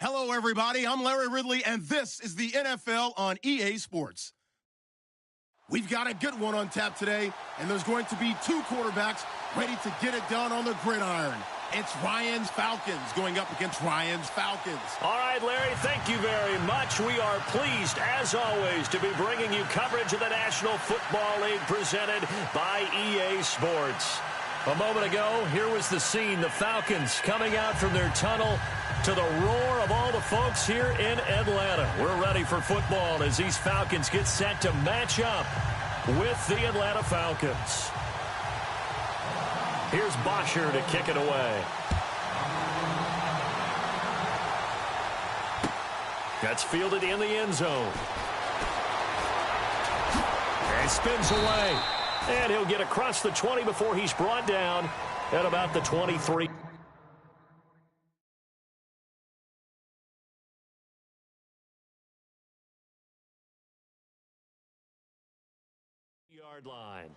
Hello, everybody. I'm Larry Ridley, and this is the NFL on EA Sports. We've got a good one on tap today, and there's going to be two quarterbacks ready to get it done on the gridiron. It's Ryan's Falcons going up against Ryan's Falcons. All right, Larry, thank you very much. We are pleased, as always, to be bringing you coverage of the National Football League presented by EA Sports. A moment ago, here was the scene. The Falcons coming out from their tunnel to the roar of all the folks here in Atlanta. We're ready for football as these Falcons get set to match up with the Atlanta Falcons. Here's Bosher to kick it away. That's fielded in the end zone. And spins away. And he'll get across the 20 before he's brought down at about the 23. Yard line.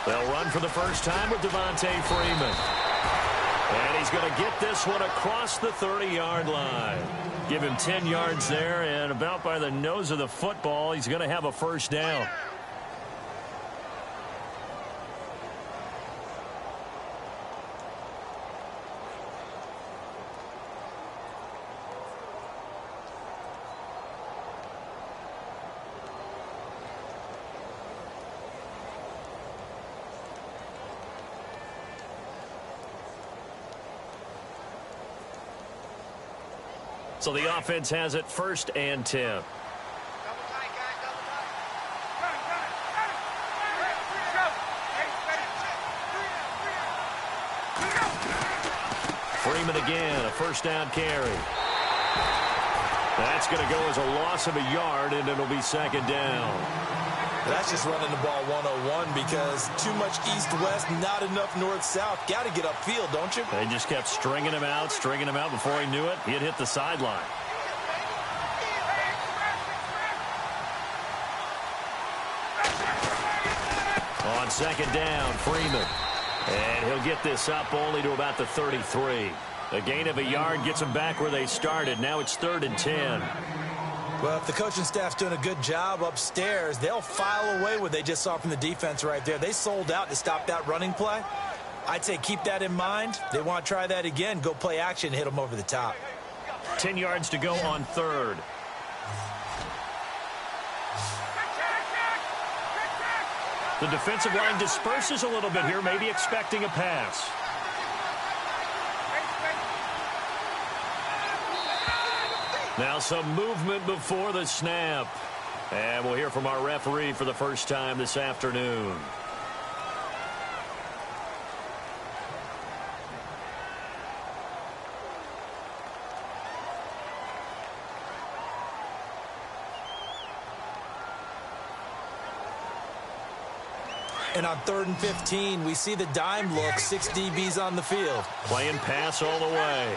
They'll run for the first time with Devontae Freeman. And he's going to get this one across the 30-yard line. Give him 10 yards there, and about by the nose of the football, he's going to have a first down. So the offense has it 1st and 10. Freeman again, a first down carry. That's going to go as a loss of a yard, and it'll be 2nd down. That's just running the ball 101 because too much east-west, not enough north-south. Got to get upfield, don't you? They just kept stringing him out. Before he knew it, he had hit the sideline. On 2nd down, Freeman. And he'll get this up only to about the 33. A gain of a yard gets them back where they started. Now it's 3rd and 10. Well, if the coaching staff's doing a good job upstairs, they'll file away what they just saw from the defense right there. They sold out to stop that running play. I'd say keep that in mind. They want to try that again. Go play action, hit them over the top. 10 yards to go on 3rd. The defensive line disperses a little bit here, maybe expecting a pass. Now some movement before the snap. And we'll hear from our referee for the first time this afternoon. And on 3rd and 15, we see the dime look, 6 DBs on the field. Playing pass all the way.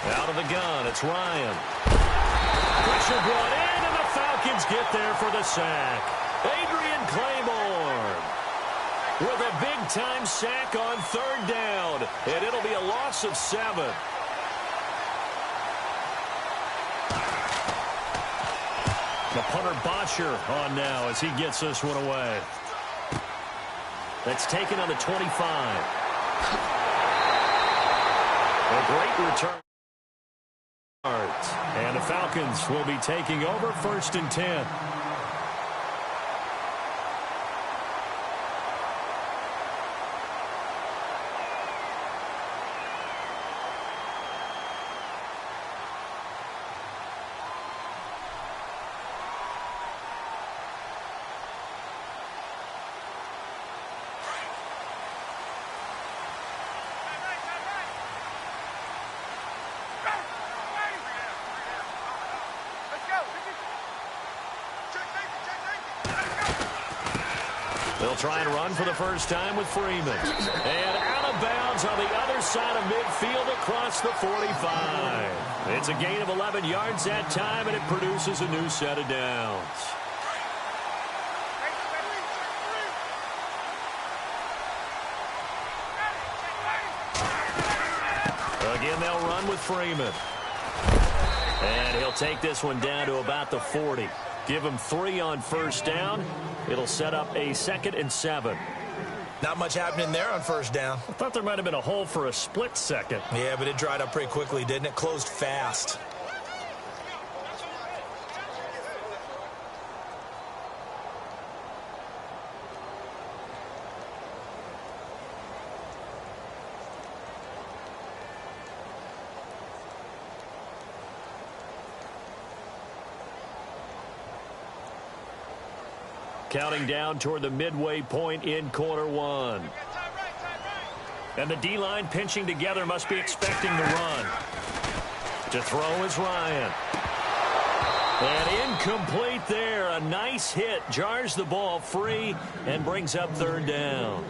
Out of the gun, it's Ryan. Pressure brought in, and the Falcons get there for the sack. Adrian Claiborne with a big-time sack on 3rd down, and it'll be a loss of 7. The punter Bosher on now as he gets this one away. That's taken on the 25. A great return. And the Falcons will be taking over 1st and 10. try and run for the first time with Freeman. And out of bounds on the other side of midfield across the 45. It's a gain of 11 yards that time, and it produces a new set of downs. Again, they'll run with Freeman. And he'll take this one down to about the 40. Give him 3 on first down. It'll set up a 2nd and 7. Not much happening there on first down. I thought there might have been a hole for a split second. Yeah, but it dried up pretty quickly, didn't it? Closed fast. Counting down toward the midway point in quarter 1. And the D-line pinching together, must be expecting the run. To throw is Ryan. And incomplete there. A nice hit. Jars the ball free and brings up 3rd down.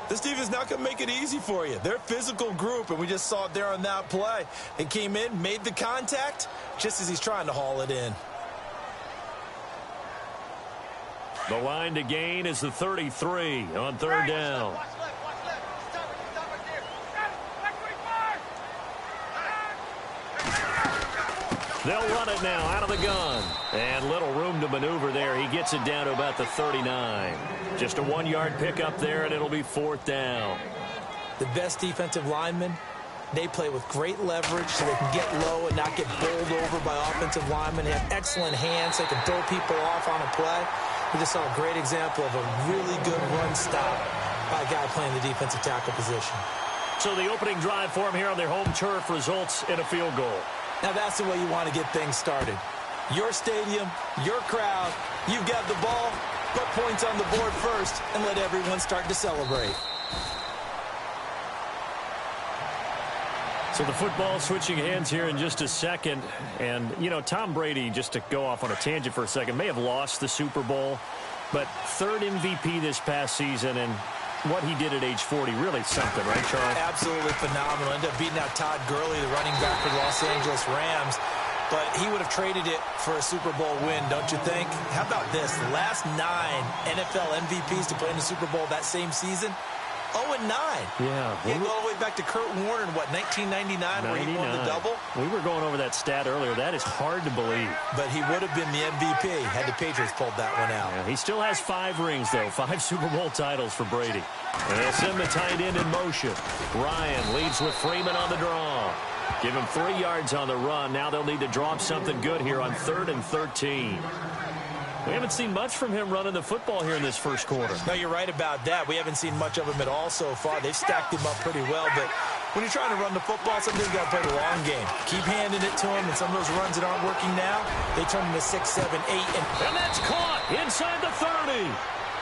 This defense not going to make it easy for you. They're a physical group, and we just saw it there on that play. They came in, made the contact, just as he's trying to haul it in. The line to gain is the 33 on 3rd down. They'll run it now out of the gun. And little room to maneuver there. He gets it down to about the 39. Just a 1-yard pickup there, and it'll be 4th down. The best defensive linemen, they play with great leverage so they can get low and not get bowled over by offensive linemen. They have excellent hands. They can throw people off on a play. We just saw a great example of a really good run stop by a guy playing the defensive tackle position. So the opening drive for him here on their home turf results in a field goal. Now that's the way you want to get things started. Your stadium, your crowd, you've got the ball, put points on the board first, and let everyone start to celebrate. So the football switching hands here in just a second. And, you know, Tom Brady, just to go off on a tangent for a second, may have lost the Super Bowl, but 3rd MVP this past season, and what he did at age 40, really something, right, Charles? Absolutely phenomenal. Ended up beating out Todd Gurley, the running back for the Los Angeles Rams. But he would have traded it for a Super Bowl win, don't you think? How about this? The last 9 NFL MVPs to play in the Super Bowl that same season, 0-9. Yeah. You go all the way back to Kurt Warner in, what, 1999, where he won the double? We were going over that stat earlier. That is hard to believe. But he would have been the MVP had the Patriots pulled that one out. Yeah, he still has 5 rings, though. 5 Super Bowl titles for Brady. And they'll send the tight end in motion. Ryan leads with Freeman on the draw. Give him 3 yards on the run. Now they'll need to draw up something good here on 3rd and 13. We haven't seen much from him running the football here in this first quarter. No, you're right about that. We haven't seen much of him at all so far. They've stacked him up pretty well, but when you're trying to run the football, sometimes you've got to play the long game. Keep handing it to him, and some of those runs that aren't working now, they turn into 6, 7, 8. And that's caught inside the 30.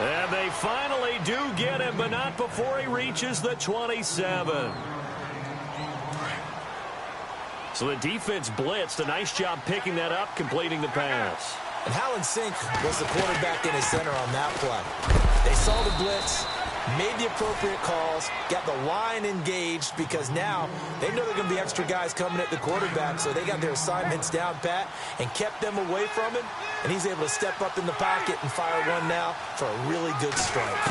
And they finally do get him, but not before he reaches the 27. So the defense blitzed. A nice job picking that up, completing the pass. And Hallen Sink was the quarterback in his center on that play. They saw the blitz, made the appropriate calls, got the line engaged, because now they know there are going to be extra guys coming at the quarterback, so they got their assignments down pat and kept them away from him, and he's able to step up in the pocket and fire one now for a really good strike.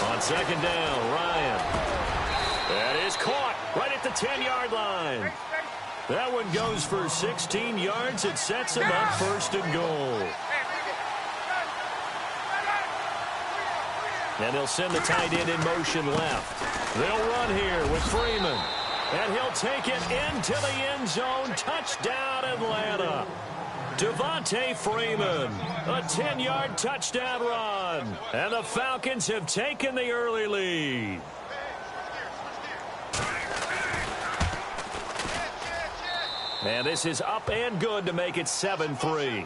On 2nd down, Ryan. That is caught right at the 10-yard line. That one goes for 16 yards. It sets him up 1st and goal. And they'll send the tight end in motion left. They'll run here with Freeman. And he'll take it into the end zone. Touchdown, Atlanta. Devontae Freeman, a 10-yard touchdown run. And the Falcons have taken the early lead. And this is up and good to make it 7-3.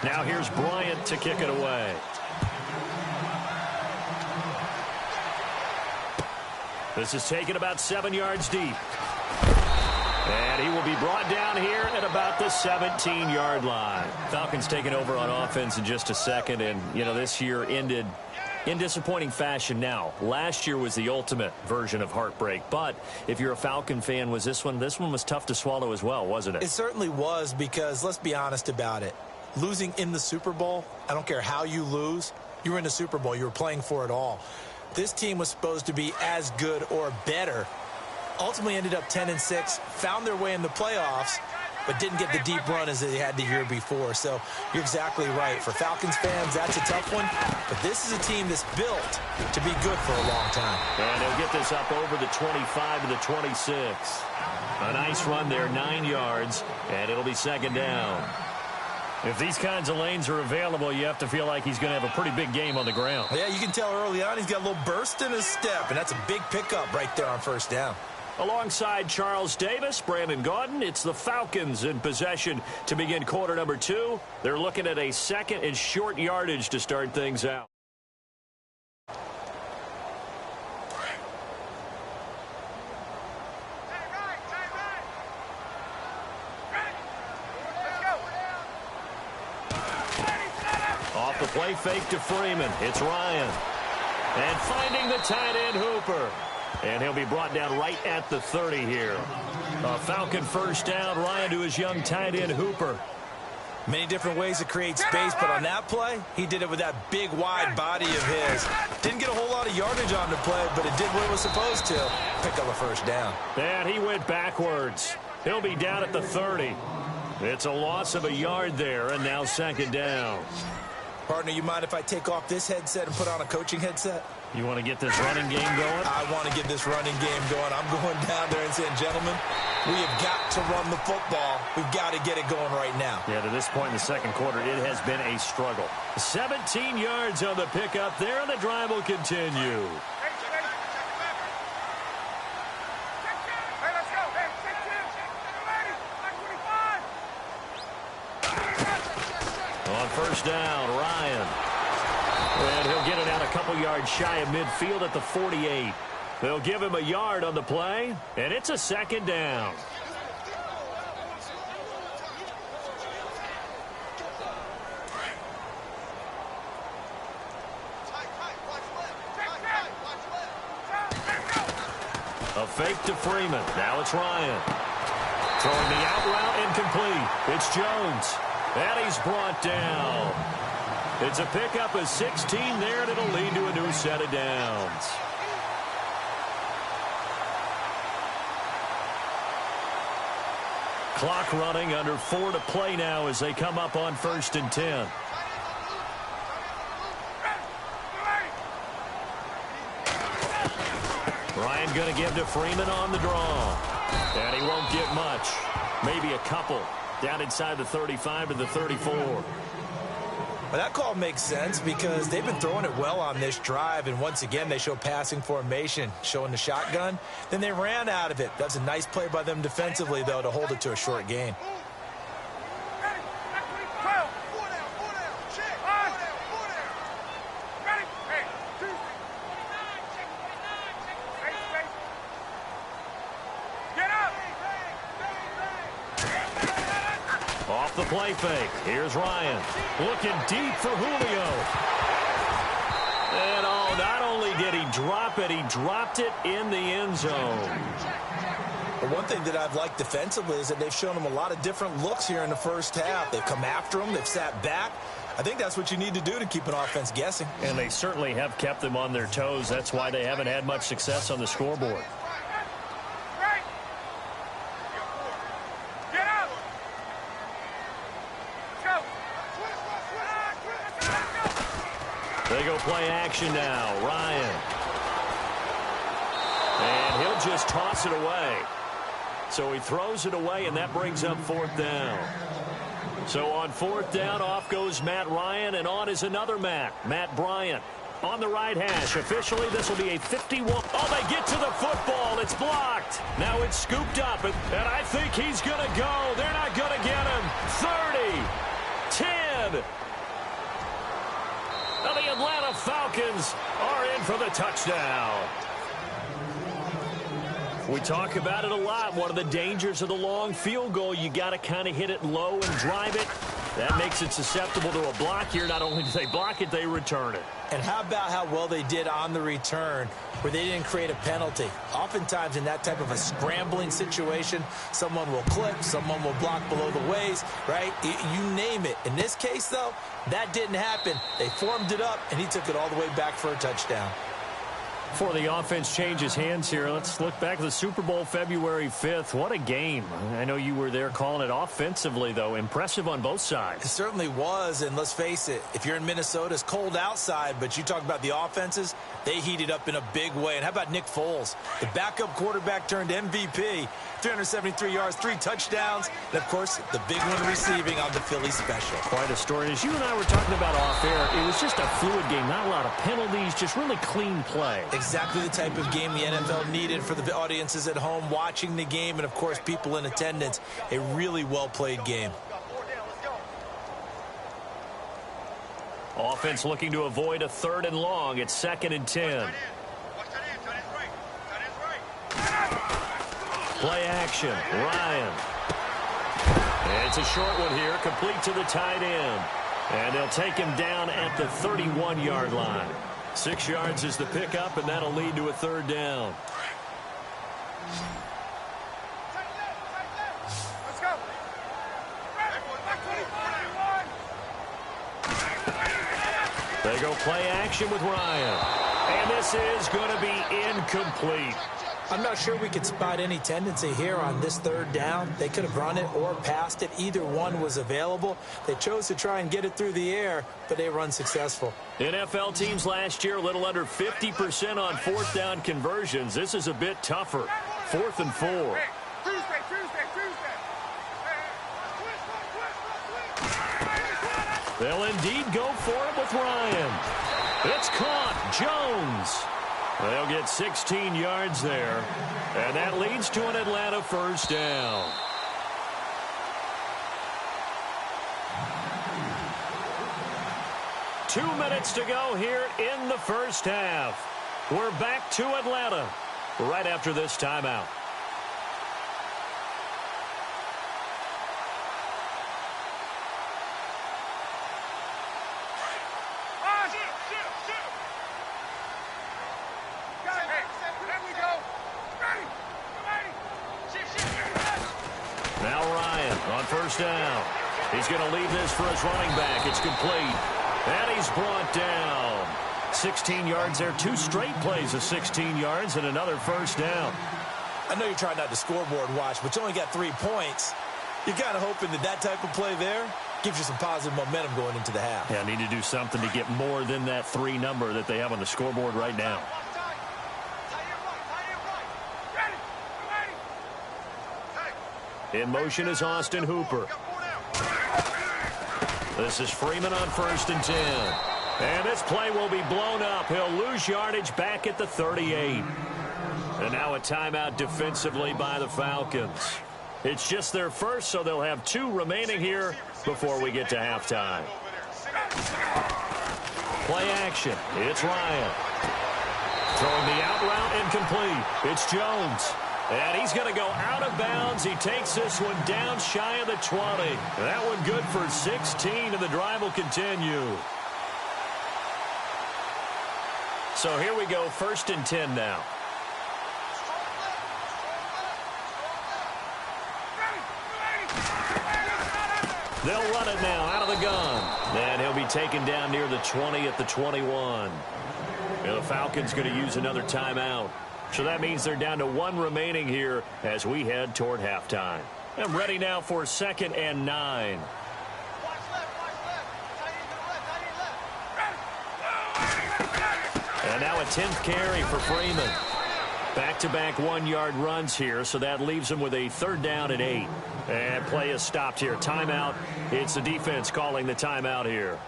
Now here's Bryant to kick it away. This is taken about 7 yards deep. And he will be brought down here at about the 17-yard line. Falcons taking over on offense in just a second. And, you know, this year ended in disappointing fashion now. Last year was the ultimate version of heartbreak. But if you're a Falcon fan, was this one was tough to swallow as well, wasn't it? It certainly was, because let's be honest about it. Losing in the Super Bowl, I don't care how you lose, you were in the Super Bowl. You were playing for it all. This team was supposed to be as good or better. Ultimately ended up 10-6, found their way in the playoffs, but didn't get the deep run as they had the year before. So you're exactly right. For Falcons fans, that's a tough one. But this is a team that's built to be good for a long time. And they'll get this up over the 25 to the 26. A nice run there, 9 yards, and it'll be second down. If these kinds of lanes are available, you have to feel like he's going to have a pretty big game on the ground. Yeah, you can tell early on he's got a little burst in his step, and that's a big pickup right there on first down. Alongside Charles Davis, Brandon Gaudin, it's the Falcons in possession to begin quarter number 2. They're looking at a second and short yardage to start things out. Off the play fake to Freeman. It's Ryan. And finding the tight end Hooper. And he'll be brought down right at the 30 here. A Falcon first down. Ryan to his young tight end Hooper. Many different ways to create space, but on that play, he did it with that big, wide body of his. Didn't get a whole lot of yardage on the play, but it did what it was supposed to. Pick up a first down. And he went backwards. He'll be down at the 30. It's a loss of a yard there, and now second down. Partner, you mind if I take off this headset and put on a coaching headset? You want to get this running game going? I want to get this running game going. I'm going down there and saying, gentlemen, we have got to run the football. We've got to get it going right now. Yeah, to this point in the second quarter, it has been a struggle. 17 yards on the pickup there, and the drive will continue. On first down, Ryan. And he'll get it out a couple yards shy of midfield at the 48. They'll give him a yard on the play, and it's a second down. A fake to Freeman. Now it's Ryan. Throwing the out route incomplete. It's Jones. And he's brought down. It's a pickup of 16 there, and it'll lead to a new set of downs. Clock running, under 4 to play now as they come up on 1st and 10. Ryan going to give to Freeman on the draw. And he won't get much. Maybe a couple. Down inside the 35 to the 34. Well, that call makes sense because they've been throwing it well on this drive, and once again they show passing formation, showing the shotgun. Then they ran out of it. That's a nice play by them defensively, though, to hold it to a short gain. Off the play fake. Here's Ryan. Looking deep for Julio. And not only did he drop it, he dropped it in the end zone. But one thing that I've liked defensively is that they've shown him a lot of different looks here in the first half. They've come after him. They've sat back. I think that's what you need to do to keep an offense guessing. And they certainly have kept them on their toes. That's why they haven't had much success on the scoreboard. They go play action now. Ryan. And he'll just toss it away. So he throws it away, and that brings up 4th down. So on 4th down, off goes Matt Ryan, and on is another Matt Bryant. On the right hash. Officially, this will be a 51. Oh, they get to the football. It's blocked. Now it's scooped up, and I think he's going to go. They're not going to get him. 30, 10. The Atlanta Falcons are in for the touchdown. We talk about it a lot. One of the dangers of the long field goal, you got to kind of hit it low and drive it. That makes it susceptible to a block here. Not only do they block it, they return it. And how about how well they did on the return where they didn't create a penalty? Oftentimes in that type of a scrambling situation, someone will clip, someone will block below the waist, right? You name it. In this case, though, that didn't happen. They formed it up, and he took it all the way back for a touchdown. Before the offense changes hands here, let's look back at the Super Bowl February 5th. What a game. I know you were there calling it offensively, though. Impressive on both sides. It certainly was, and let's face it, if you're in Minnesota, it's cold outside, but you talk about the offenses, they heated up in a big way. And how about Nick Foles? The backup quarterback turned MVP, 373 yards, 3 touchdowns, and, of course, the big one receiving on the Philly special. Quite a story. As you and I were talking about off air, it was just a fluid game, not a lot of penalties, just really clean play. Exactly the type of game the NFL needed for the audiences at home watching the game and, of course, people in attendance. A really well-played game. Offense looking to avoid a 3rd and long. It's 2nd and 10. Play action. Ryan. And it's a short one here, complete to the tight end. And they'll take him down at the 31-yard line. 6 yards is the pickup, and that'll lead to a 3rd down. Let's go. They go play action with Ryan. And this is going to be incomplete. I'm not sure we could spot any tendency here on this 3rd down. They could have run it or passed it. Either one was available. They chose to try and get it through the air, but they were unsuccessful. NFL teams last year a little under 50% on 4th down conversions. This is a bit tougher. 4th and 4. Tuesday. They'll indeed go for it with Ryan. It's caught. Jones. They'll get 16 yards there. And that leads to an Atlanta 1st down. Two minutes to go here in the 1st half. We're back to Atlanta right after this timeout. Now Ryan on 1st down. He's going to leave this for his running back. It's complete. And he's brought down. 16 yards there. 2 straight plays of 16 yards and another 1st down. I know you're trying not to scoreboard watch, but you only got 3 points. You're kind of hoping that type of play there gives you some positive momentum going into the half. Yeah, need to do something to get more than that 3 number that they have on the scoreboard right now. In motion is Austin Hooper. This is Freeman on 1st and 10. And this play will be blown up. He'll lose yardage back at the 38. And now a timeout defensively by the Falcons. It's just their first, so they'll have 2 remaining here before we get to halftime. Play action. It's Ryan. Throwing the out route incomplete. It's Jones. And he's going to go out of bounds. He takes this one down shy of the 20. That one good for 16, and the drive will continue. So here we go, 1st and 10 now. They'll run it now out of the gun. And he'll be taken down near the 20 at the 21. And the Falcons going to use another timeout. So that means they're down to 1 remaining here as we head toward halftime. I'm ready now for 2nd and 9. And now a 10th carry for Freeman. Back-to-back 1-yard runs here, so that leaves them with a 3rd down and 8. And play is stopped here. Timeout. It's the defense calling the timeout here.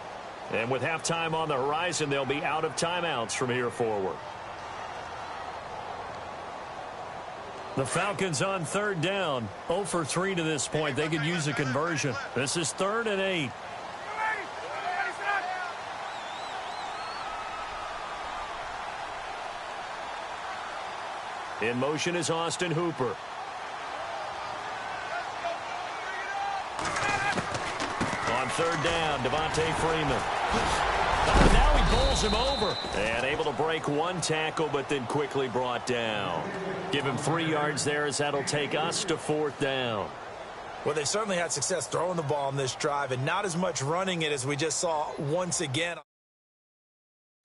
And with halftime on the horizon, they'll be out of timeouts from here forward. The Falcons on 3rd down. 0 for 3 to this point. They could use a conversion. This is 3rd and 8. In motion is Austin Hooper. On third down, Devontae Freeman. Oh, now he bowls him over. And able to break one tackle, but then quickly brought down. Give him 3 yards there as that'll take us to fourth down. Well, they certainly had success throwing the ball in this drive and not as much running it as we just saw once again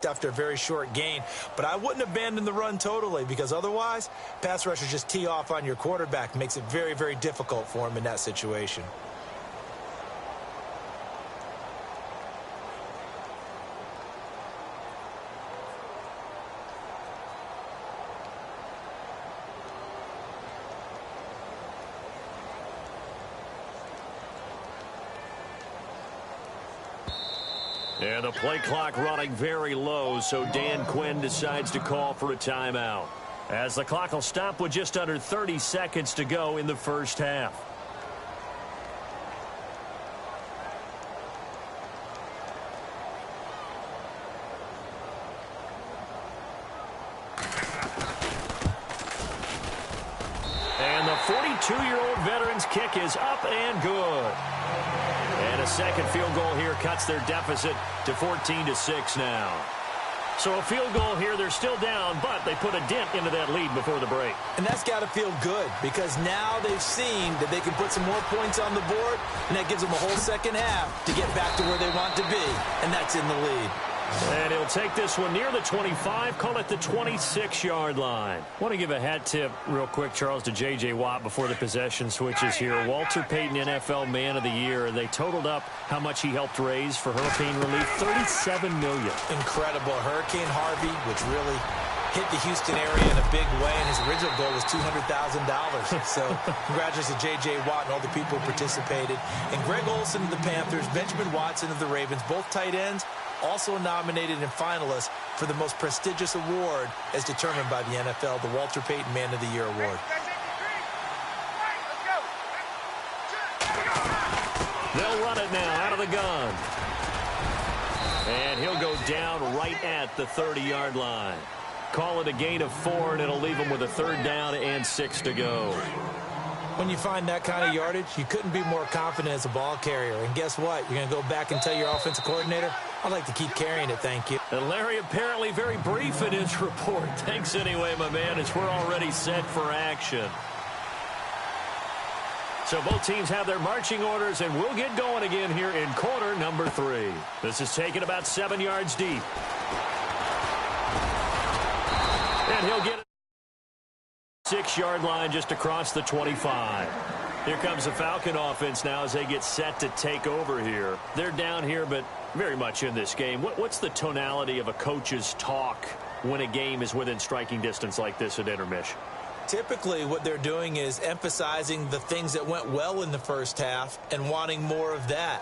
after a very short gain. But I wouldn't abandon the run totally, because otherwise pass rushers just tee off on your quarterback. Makes it very, very difficult for him in that situation. And the play clock running very low, so Dan Quinn decides to call for a timeout, as the clock will stop with just under 30 seconds to go in the first half. And the 42-year-old veteran's kick is up and good. And a second field goal here cuts their deficit to 14-6 now. So a field goal here, they're still down, but they put a dent into that lead before the break. And that's got to feel good, because now they've seen that they can put some more points on the board, and that gives them a whole second half to get back to where they want to be, and that's in the lead. And he'll take this one near the 25, call it the 26-yard line. Want to give a hat tip real quick, Charles, to J.J. Watt before the possession switches here. Walter Payton, NFL Man of the Year. They totaled up how much he helped raise for hurricane relief, $37 million. Incredible. Hurricane Harvey, which really hit the Houston area in a big way, and his original goal was $200,000. So congratulations to J.J. Watt and all the people who participated. And Greg Olsen of the Panthers, Benjamin Watson of the Ravens, both tight ends, also nominated and finalists for the most prestigious award as determined by the NFL, the Walter Payton Man of the Year Award. They'll run it now out of the gun. And he'll go down right at the 30-yard line. Call it a gain of 4, and it'll leave him with a third down and 6 to go. When you find that kind of yardage, you couldn't be more confident as a ball carrier. And guess what? You're going to go back and tell your offensive coordinator, I'd like to keep carrying it, thank you. And Larry apparently very brief in his report. Thanks anyway, my man, as we're already set for action. So both teams have their marching orders, and we'll get going again here in quarter number 3. This is taken about 7 yards deep. And he'll get it. 6-yard line just across the 25. Here comes the Falcon offense now as they get set to take over here. They're down here, but very much in this game. What's the tonality of a coach's talk when a game is within striking distance like this at intermission? Typically, what they're doing is emphasizing the things that went well in the first half and wanting more of that.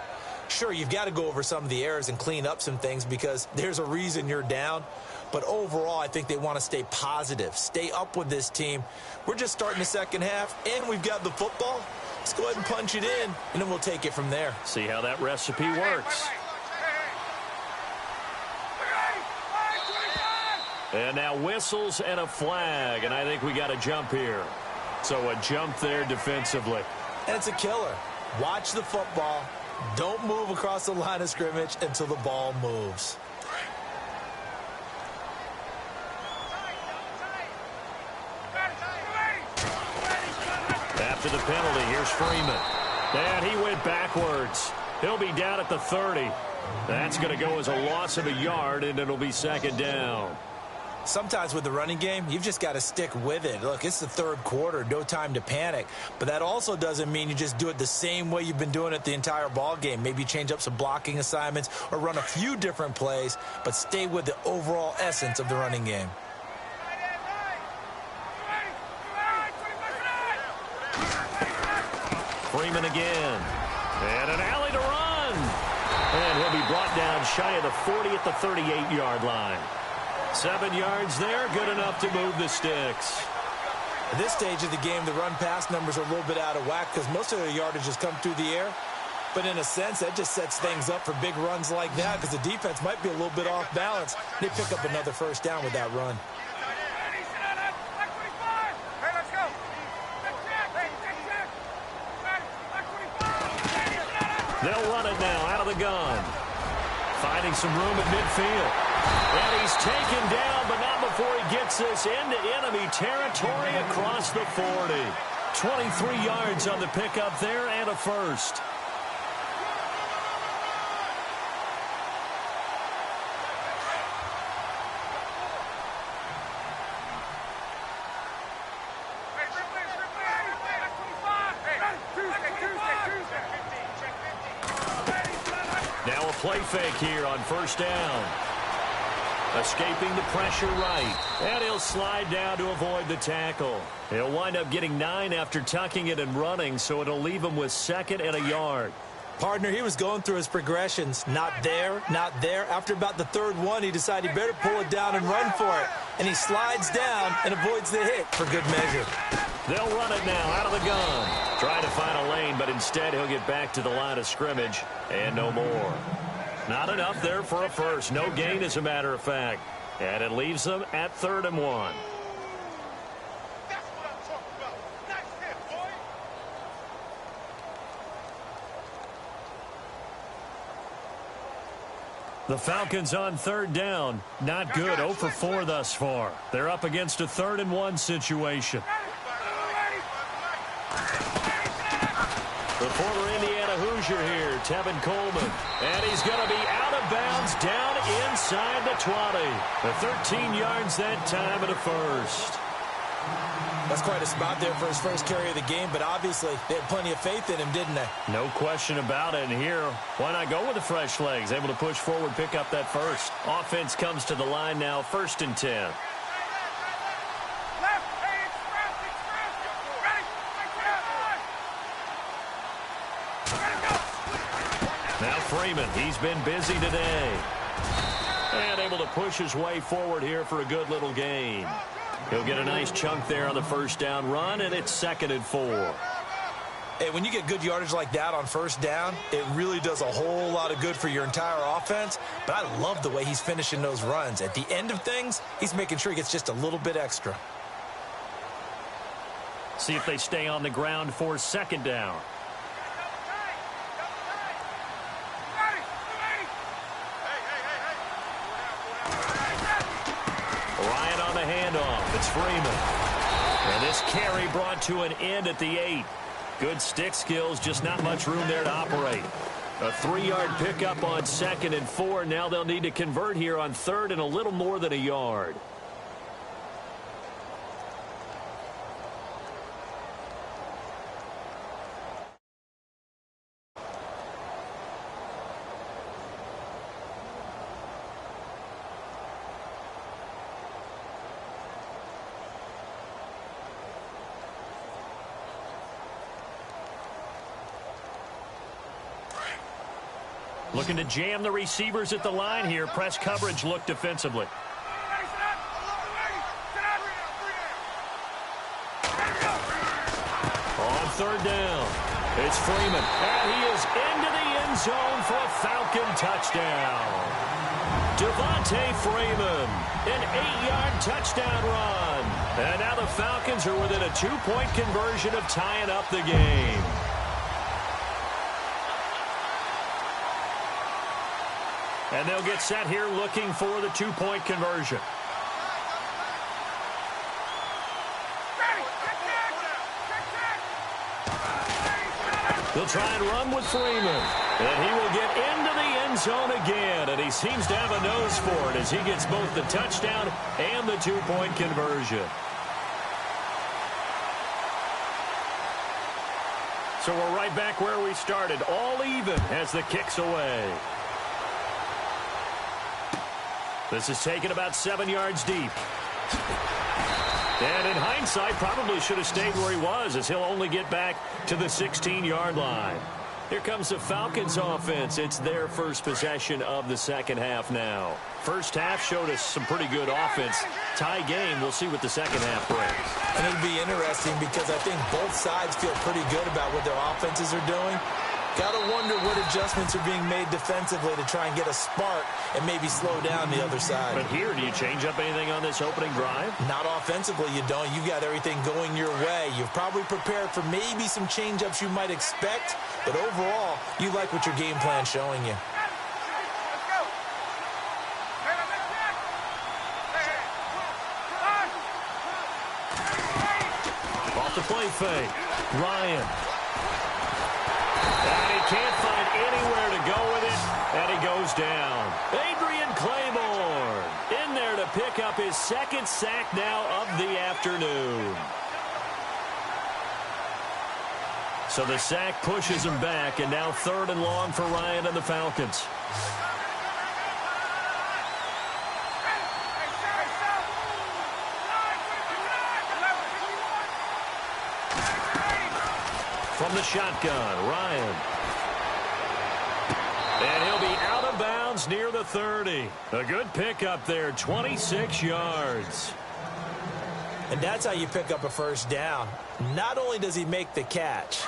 Sure, you've got to go over some of the errors and clean up some things because there's a reason you're down. But overall, I think they want to stay positive, stay up with this team. We're just starting the second half, and we've got the football. Let's go ahead and punch it in, and then we'll take it from there. See how that recipe works. And now whistles and a flag, and I think we got a jump here. So a jump there defensively. And it's a killer. Watch the football. Don't move across the line of scrimmage until the ball moves. After the penalty, here's Freeman. And he went backwards. He'll be down at the 30. That's going to go as a loss of a yard, and it'll be second down. Sometimes with the running game, you've just got to stick with it. Look, it's the third quarter, no time to panic. But that also doesn't mean you just do it the same way you've been doing it the entire ball game. Maybe change up some blocking assignments or run a few different plays, but stay with the overall essence of the running game. Freeman again. And an alley to run. And he'll be brought down shy of the 40 at the 38-yard line. 7 yards there, good enough to move the sticks. At this stage of the game, the run-pass numbers are a little bit out of whack because most of their yardage has come through the air. But in a sense, that just sets things up for big runs like that because the defense might be a little bit off balance. They pick up another first down with that run. They'll run it now out of the gun. Finding some room at midfield. And he's taken down, but not before he gets this into enemy territory across the 40. 23 yards on the pickup there and a first. Now a play fake here on first down. Escaping the pressure right. And he'll slide down to avoid the tackle. He'll wind up getting 9 after tucking it and running, so it'll leave him with 2nd and a yard. Partner, he was going through his progressions. Not there, not there. After about the 3rd one, he decided he better pull it down and run for it. And he slides down and avoids the hit for good measure. They'll run it now out of the gun. Trying to find a lane, but instead he'll get back to the line of scrimmage and no more. Not enough there for a first. No gain, as a matter of fact. And it leaves them at 3rd and 1. The Falcons on 3rd down. Not good. 0 for 4 thus far. They're up against a 3rd and 1 situation. The former Indiana Hoosier here, Tevin Coleman. And he's going to be out of bounds down inside the 20. The 13 yards that time and a first. That's quite a spot there for his first carry of the game, but obviously they had plenty of faith in him, didn't they? No question about it. And here, why not go with the fresh legs? Able to push forward, pick up that first. Offense comes to the line now, 1st and 10. Now Freeman, he's been busy today. And able to push his way forward here for a good little gain. He'll get a nice chunk there on the first down run, and it's 2nd and 4. Hey, when you get good yardage like that on first down, it really does a whole lot of good for your entire offense. But I love the way he's finishing those runs. At the end of things, he's making sure he gets just a little bit extra. See if they stay on the ground for 2nd down. Ryan on the handoff. It's Freeman. And this carry brought to an end at the 8. Good stick skills, just not much room there to operate. A 3-yard pickup on 2nd and 4. Now they'll need to convert here on 3rd and a little more than a yard. Looking to jam the receivers at the line here. Press coverage look defensively. On 3rd down, it's Freeman. And he is into the end zone for a Falcon touchdown. Devontae Freeman, an 8-yard touchdown run. And now the Falcons are within a 2-point conversion of tying up the game. And they'll get set here looking for the 2-point conversion. They'll try and run with Freeman. And he will get into the end zone again. And he seems to have a nose for it as he gets both the touchdown and the 2-point conversion. So we're right back where we started. All even as the kick's away. This is taken about 7 yards deep. And in hindsight, probably should have stayed where he was as he'll only get back to the 16-yard line. Here comes the Falcons offense. It's their first possession of the second half now. First half showed us some pretty good offense. Tie game. We'll see what the second half brings. And it'll be interesting because I think both sides feel pretty good about what their offenses are doing. Got to wonder what adjustments are being made defensively to try and get a spark and maybe slow down the other side. But here, do you change up anything on this opening drive? Not offensively, you don't. You've got everything going your way. You've probably prepared for maybe some change-ups you might expect, but overall, you like what your game plan's showing you. Off the play fake. Ryan. And he can't find anywhere to go with it, and he goes down. Adrian Claiborne in there to pick up his second sack now of the afternoon. So the sack pushes him back, and now 3rd and long for Ryan and the Falcons. From the shotgun, Ryan. And he'll be out of bounds near the 30. A good pickup there, 26 yards. And that's how you pick up a first down. Not only does he make the catch,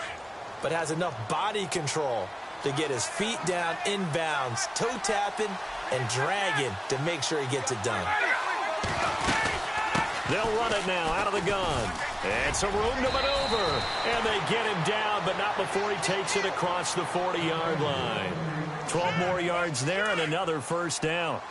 but has enough body control to get his feet down inbounds, toe tapping and dragging to make sure he gets it done. They'll run it now out of the gun. And some room to maneuver. And they get him down, but not before he takes it across the 40-yard line. 12 more yards there and another first down.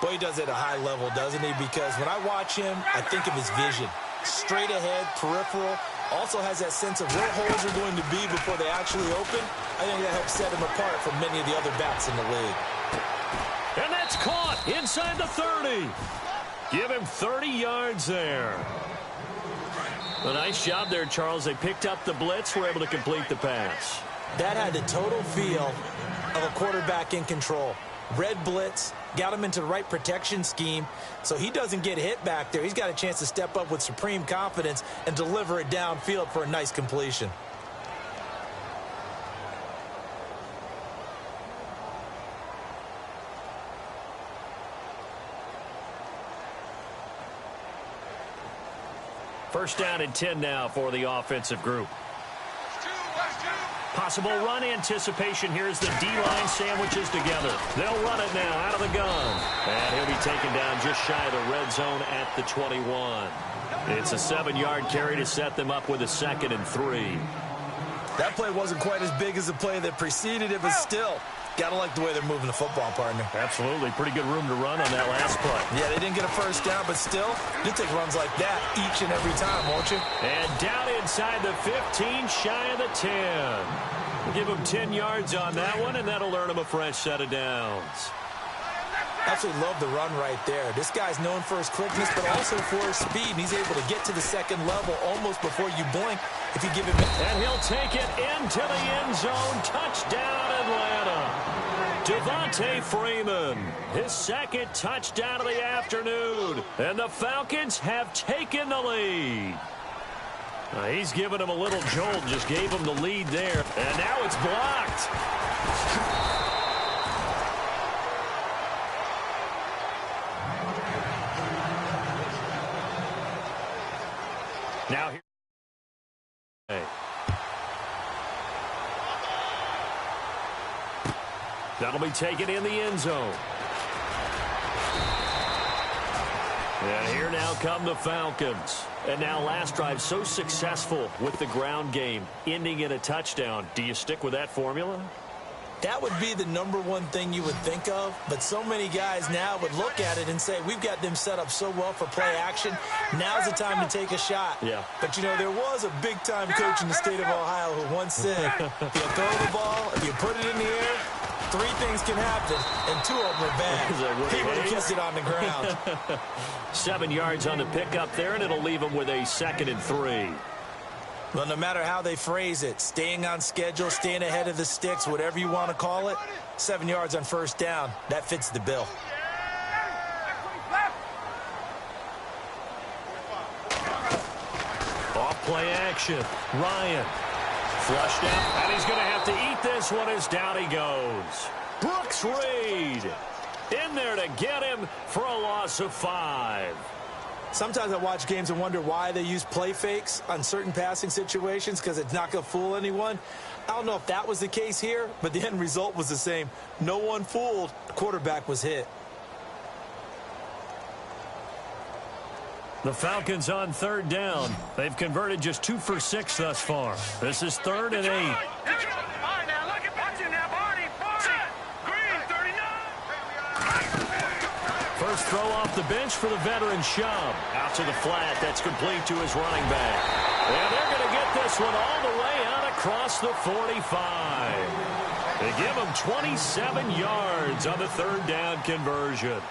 Boy, he does it at a high level, doesn't he? Because when I watch him, I think of his vision. Straight ahead, peripheral. Also has that sense of where holes are going to be before they actually open. I think that helps set him apart from many of the other backs in the league. And that's caught inside the 30. Give him 30 yards there. A nice job there, Charles. They picked up the blitz, were able to complete the pass. That had the total feel of a quarterback in control. Red blitz, got him into the right protection scheme, so he doesn't get hit back there. He's got a chance to step up with supreme confidence and deliver it downfield for a nice completion. First down and 10 now for the offensive group. Possible run anticipation. Here's the D-line sandwiches together. They'll run it now out of the gun. And he'll be taken down just shy of the red zone at the 21. It's a 7-yard carry to set them up with a 2nd and 3. That play wasn't quite as big as the play that preceded it, but still, gotta like the way they're moving the football, partner. Absolutely. Pretty good room to run on that last play. Yeah, they didn't get a first down, but still, you'll take runs like that each and every time, won't you? And down inside the 15, shy of the 10. We'll give him 10 yards on that one, and that'll earn him a fresh set of downs. Absolutely love the run right there. This guy's known for his quickness, but also for his speed. He's able to get to the second level almost before you blink if you give him... And he'll take it into the end zone. Touchdown, Atlanta. Devontae Freeman, his second touchdown of the afternoon. And the Falcons have taken the lead. He's given him a little jolt, just gave him the lead there. And now it's blocked. Now here. That'll be taken in the end zone. And here now come the Falcons. And now last drive so successful with the ground game, ending in a touchdown. Do you stick with that formula? That would be the #1 thing you would think of, but so many guys now would look at it and say, we've got them set up so well for play action. Now's the time to take a shot. Yeah. But, you know, there was a big-time coach in the state of Ohio who once said, if you throw the ball, if you put it in the air, 3 things can happen, and 2 of them are bad. He would have kissed it on the ground. 7 yards on the pickup there, and it'll leave him with a 2nd and 3. Well, no matter how they phrase it, staying on schedule, staying ahead of the sticks, whatever you want to call it, 7 yards on first down, that fits the bill. Off play action. Ryan flushed out, and he's going to have to eat this one as down he goes. Brooks Reed in there to get him for a loss of 5. Sometimes I watch games and wonder why they use play fakes on certain passing situations because it's not going to fool anyone. I don't know if that was the case here, but the end result was the same. No one fooled. The quarterback was hit. The Falcons on third down. They've converted just 2 for 6 thus far. This is 3rd and 8. First throw off the bench for the veteran Schaub. Out to the flat. That's complete to his running back. And they're going to get this one all the way out across the 45. They give him 27 yards on the 3rd down conversion.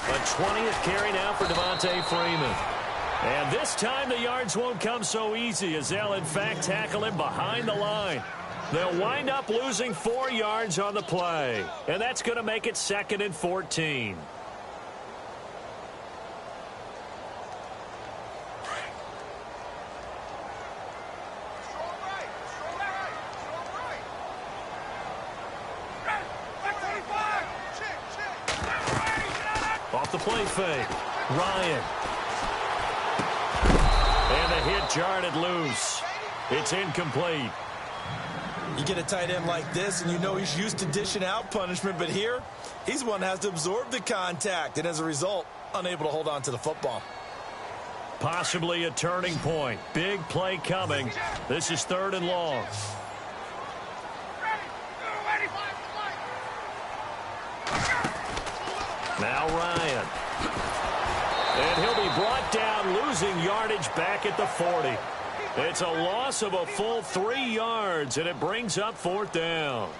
A 20th carry now for Devontae Freeman. And this time the yards won't come so easy as they'll in fact tackle him behind the line. They'll wind up losing 4 yards on the play. And that's going to make it 2nd and 14. Off the play fake. Ryan. And the hit jarred loose. It's incomplete. You get a tight end like this, and you know he's used to dishing out punishment, but here, he's the one that has to absorb the contact, and as a result, unable to hold on to the football. Possibly a turning point. Big play coming. This is 3rd and long. Now Ryan. And he'll be brought down, losing yardage back at the 40. It's a loss of a full 3 yards, and it brings up 4th down.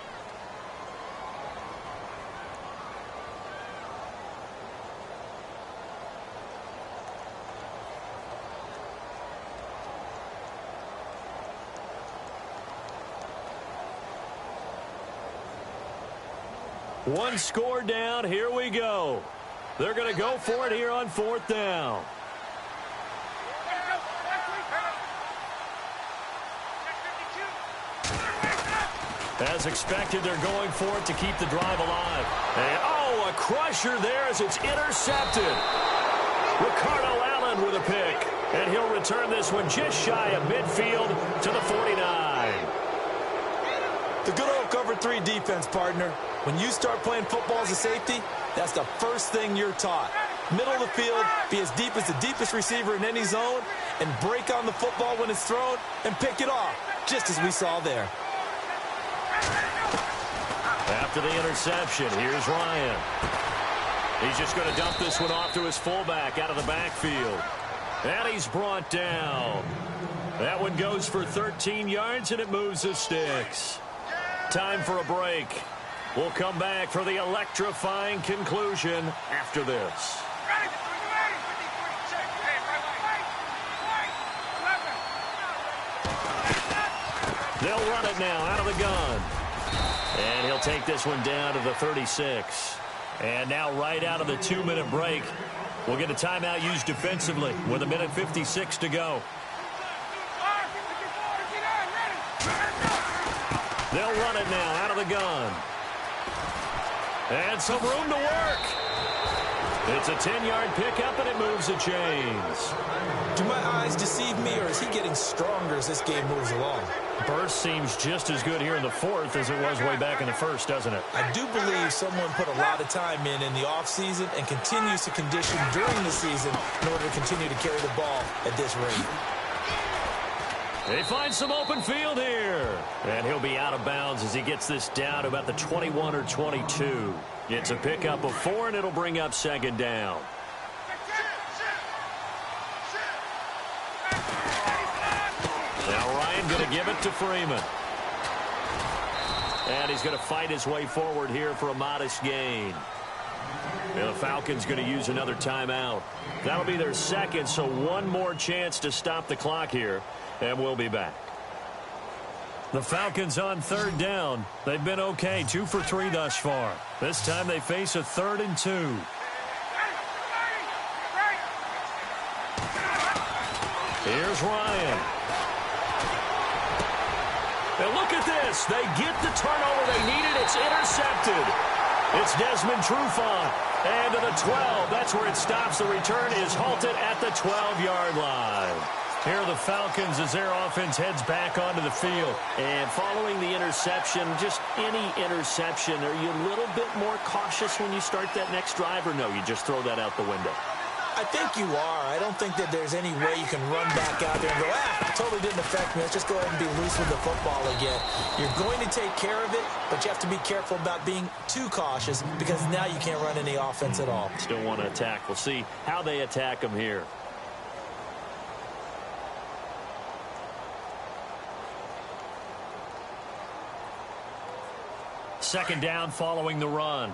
One score down. Here we go. They're going to go for it here on 4th down. As expected, they're going for it to keep the drive alive. And, oh, a crusher there as it's intercepted. Ricardo Allen with a pick. And he'll return this one just shy of midfield to the 49. The good old cover 3 defense, partner. When you start playing football as a safety, that's the first thing you're taught. Middle of the field, be as deep as the deepest receiver in any zone, and break on the football when it's thrown and pick it off, just as we saw there. After the interception, here's Ryan. He's just going to dump this one off to his fullback out of the backfield. And he's brought down. That one goes for 13 yards, and it moves the sticks. Time for a break. We'll come back for the electrifying conclusion after this. They'll run it now out of the gun. And he'll take this one down to the 36. And now right out of the 2-minute break, we'll get a timeout used defensively with 1:56 to go. They'll run it now out of the gun. And some room to work. It's a 10-yard pickup, and it moves the chains. Do my eyes deceive me, or is he getting stronger as this game moves along? Burst seems just as good here in the 4th as it was way back in the 1st, doesn't it? I do believe someone put a lot of time in the offseason and continues to condition during the season in order to continue to carry the ball at this rate. They find some open field here. And he'll be out of bounds as he gets this down to about the 21 or 22. It's a pickup of 4, and it'll bring up 2nd down. Now Ryan going to give it to Freeman. And he's going to fight his way forward here for a modest gain. And the Falcons going to use another timeout. That'll be their 2nd, so one more chance to stop the clock here. And we'll be back. The Falcons on 3rd down. They've been okay, 2 for 3 thus far. This time they face a 3rd and 2. Here's Ryan. And look at this. They get the turnover they needed. It's intercepted. It's Desmond Trufant. And to the 12. That's where it stops. The return is halted at the 12-yard line. Here are the Falcons as their offense heads back onto the field. And following the interception, just any interception, are you a little bit more cautious when you start that next drive, or no, you just throw that out the window? I think you are. I don't think that there's any way you can run back out there and go, totally didn't affect me. Let's just go ahead and be loose with the football again. You're going to take care of it, but you have to be careful about being too cautious because now you can't run any offense at all. Still want to attack. We'll see how they attack them here. Second down following the run.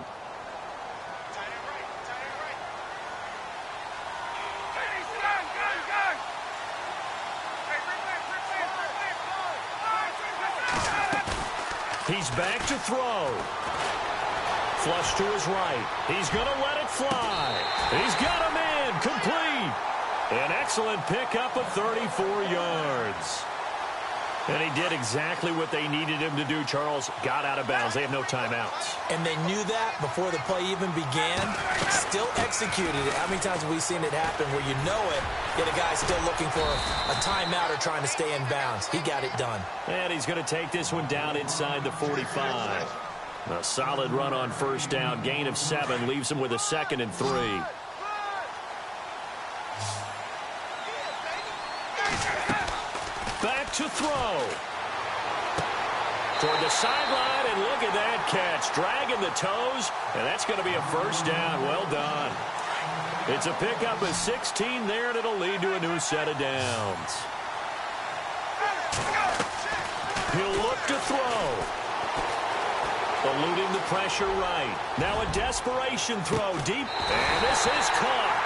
He's back to throw. Flush to his right. He's going to let it fly. He's got him in. Complete. An excellent pickup of 34 yards. And he did exactly what they needed him to do, Charles. Got out of bounds. They have no timeouts. And they knew that before the play even began. Still executed it. How many times have we seen it happen where you know it, yet a guy's still looking for a timeout or trying to stay in bounds? He got it done. And he's going to take this one down inside the 45. A solid run on first down. Gain of 7 leaves him with a 2nd and 3. Back to throw. Toward the sideline, and look at that catch. Dragging the toes, and that's going to be a first down. Well done. It's a pickup of 16 there, and it'll lead to a new set of downs. He'll look to throw. Eluding the pressure right. Now a desperation throw deep, and this is caught.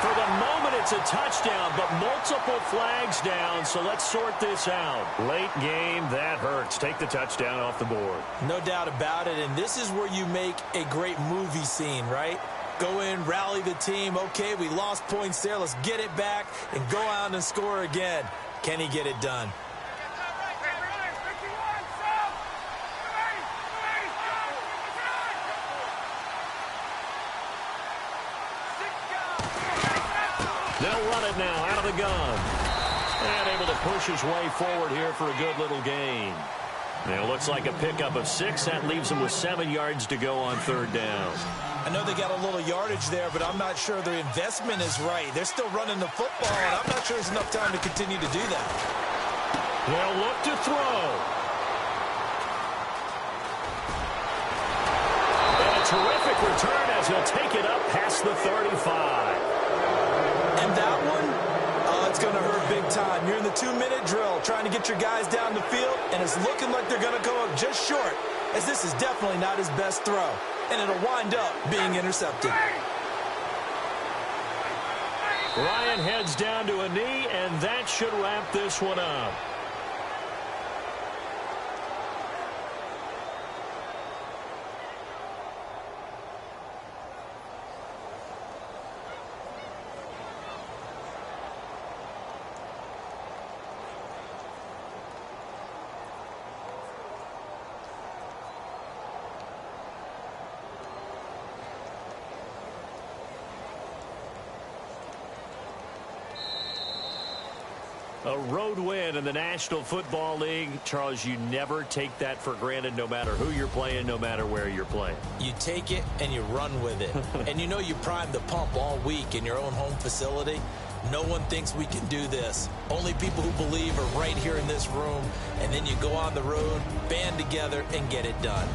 For the moment, it's a touchdown, but multiple flags down, so let's sort this out. Late game, that hurts. Take the touchdown off the board. No doubt about it, and this is where you make a great movie scene, right? Go in, rally the team. Okay, we lost points there. Let's get it back and go out and score again. Can he get it done? They'll run it now out of the gun. And able to push his way forward here for a good little gain. Now, looks like a pickup of 6. That leaves him with 7 yards to go on third down. I know they got a little yardage there, but I'm not sure their investment is right. They're still running the football, and I'm not sure there's enough time to continue to do that. They'll look to throw. And a terrific return as he'll take it up past the 35. And that one, it's going to hurt big time. You're in the 2-minute drill trying to get your guys down the field, and it's looking like they're going to come up just short, as this is definitely not his best throw, and it'll wind up being intercepted. Ryan heads down to a knee, and that should wrap this one up. A road win in the National Football League. Charles, you never take that for granted no matter who you're playing, no matter where you're playing. You take it and you run with it. And you know you primed the pump all week in your own home facility. No one thinks we can do this. Only people who believe are right here in this room. And then you go on the road, band together, and get it done.